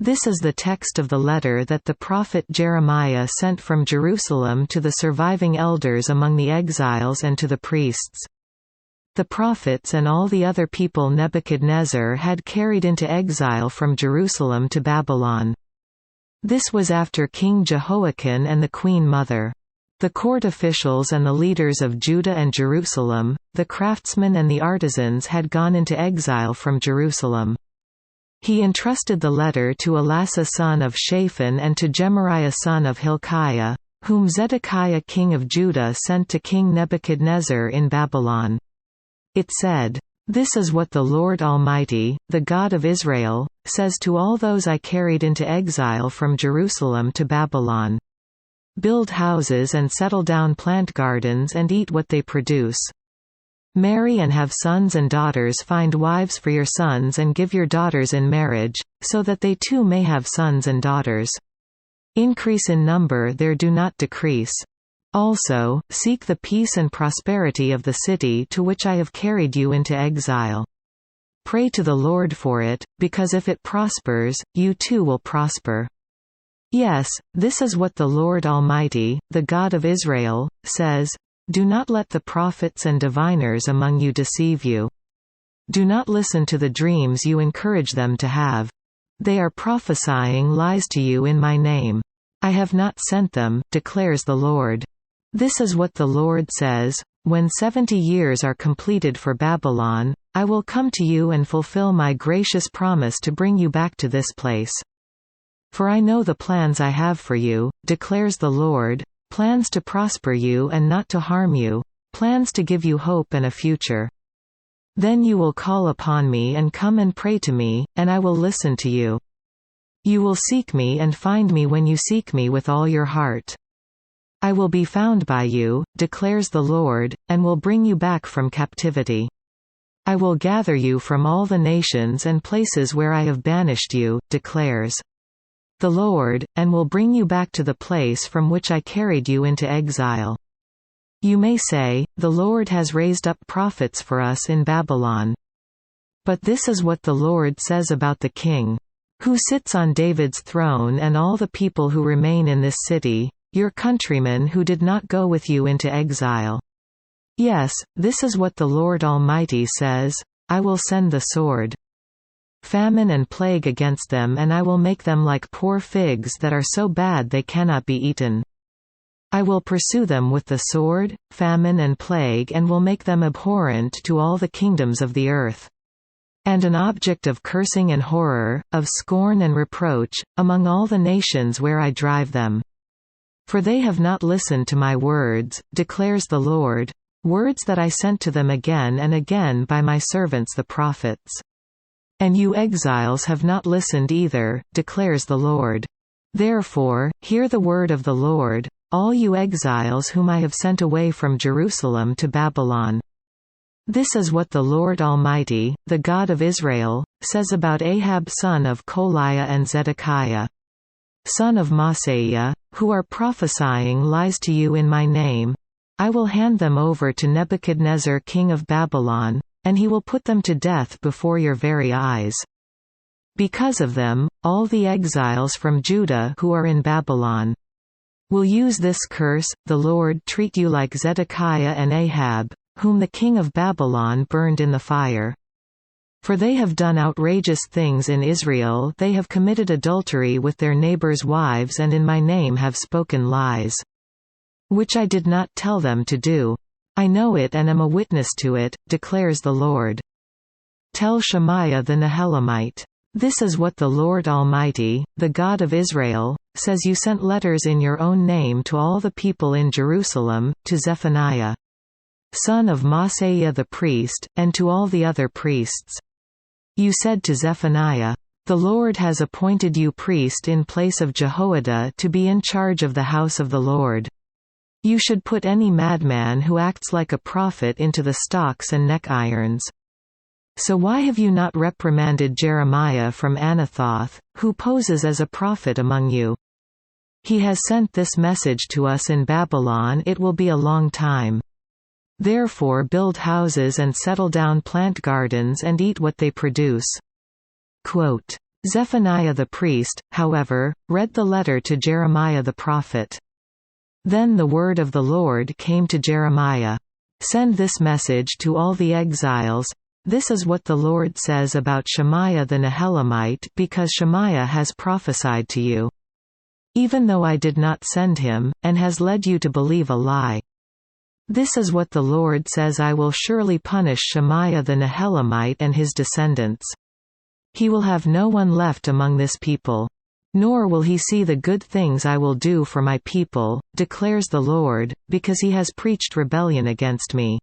This is the text of the letter that the prophet Jeremiah sent from Jerusalem to the surviving elders among the exiles and to the priests. The prophets and all the other people Nebuchadnezzar had carried into exile from Jerusalem to Babylon. This was after King Jehoiakim and the Queen Mother. The court officials and the leaders of Judah and Jerusalem, the craftsmen and the artisans had gone into exile from Jerusalem. He entrusted the letter to Elasah son of Shaphan and to Gemariah son of Hilkiah, whom Zedekiah king of Judah sent to King Nebuchadnezzar in Babylon. It said, "This is what the Lord Almighty, the God of Israel, says to all those I carried into exile from Jerusalem to Babylon. Build houses and settle down plant gardens and eat what they produce. Marry and have sons and daughters, find wives for your sons and give your daughters in marriage, so that they too may have sons and daughters. Increase in number there, do not decrease. Also, seek the peace and prosperity of the city to which I have carried you into exile. Pray to the Lord for it, because if it prospers, you too will prosper. Yes, this is what the Lord Almighty, the God of Israel, says. Do not let the prophets and diviners among you deceive you. Do not listen to the dreams you encourage them to have. They are prophesying lies to you in my name. I have not sent them, declares the Lord. This is what the Lord says, when 70 years are completed for Babylon, I will come to you and fulfill my gracious promise to bring you back to this place. For I know the plans I have for you, declares the Lord, plans to prosper you and not to harm you, plans to give you hope and a future. Then you will call upon me and come and pray to me, and I will listen to you. You will seek me and find me when you seek me with all your heart. I will be found by you, declares the Lord, and will bring you back from captivity. I will gather you from all the nations and places where I have banished you, declares the Lord, and will bring you back to the place from which I carried you into exile. You may say, the Lord has raised up prophets for us in Babylon. But this is what the Lord says about the king, who sits on David's throne, and all the people who remain in this city, your countrymen who did not go with you into exile. Yes, this is what the Lord Almighty says, I will send the sword, famine and plague against them, and I will make them like poor figs that are so bad they cannot be eaten. I will pursue them with the sword, famine and plague, and will make them abhorrent to all the kingdoms of the earth, and an object of cursing and horror, of scorn and reproach, among all the nations where I drive them. For they have not listened to my words, declares the Lord, words that I sent to them again and again by my servants the prophets. And you exiles have not listened either, declares the Lord. Therefore, hear the word of the Lord, all you exiles whom I have sent away from Jerusalem to Babylon. This is what the Lord Almighty, the God of Israel, says about Ahab son of Kolaiah and Zedekiah, son of Maaseiah, who are prophesying lies to you in my name. I will hand them over to Nebuchadnezzar king of Babylon, and he will put them to death before your very eyes. Because of them, all the exiles from Judah who are in Babylon will use this curse, the Lord treat you like Zedekiah and Ahab, whom the king of Babylon burned in the fire. For they have done outrageous things in Israel, they have committed adultery with their neighbors' wives, and in my name have spoken lies, which I did not tell them to do. I know it and am a witness to it, declares the Lord. Tell Shemaiah the Nehelamite, this is what the Lord Almighty, the God of Israel, says. You sent letters in your own name to all the people in Jerusalem, to Zephaniah, son of Maaseiah the priest, and to all the other priests. You said to Zephaniah, the Lord has appointed you priest in place of Jehoiada to be in charge of the house of the Lord. You should put any madman who acts like a prophet into the stocks and neck irons. So why have you not reprimanded Jeremiah from Anathoth, who poses as a prophet among you? He has sent this message to us in Babylon. It will be a long time. Therefore build houses and settle down plant gardens and eat what they produce. Quote, Zephaniah the priest, however, read the letter to Jeremiah the prophet. Then the word of the Lord came to Jeremiah. "Send this message to all the exiles. This is what the Lord says about Shemaiah the Nehelamite, because Shemaiah has prophesied to you. Even though I did not send him, and has led you to believe a lie. This is what the Lord says: I will surely punish Shemaiah the Nehelamite and his descendants. He will have no one left among this people. Nor will he see the good things I will do for my people, declares the Lord, because he has preached rebellion against me."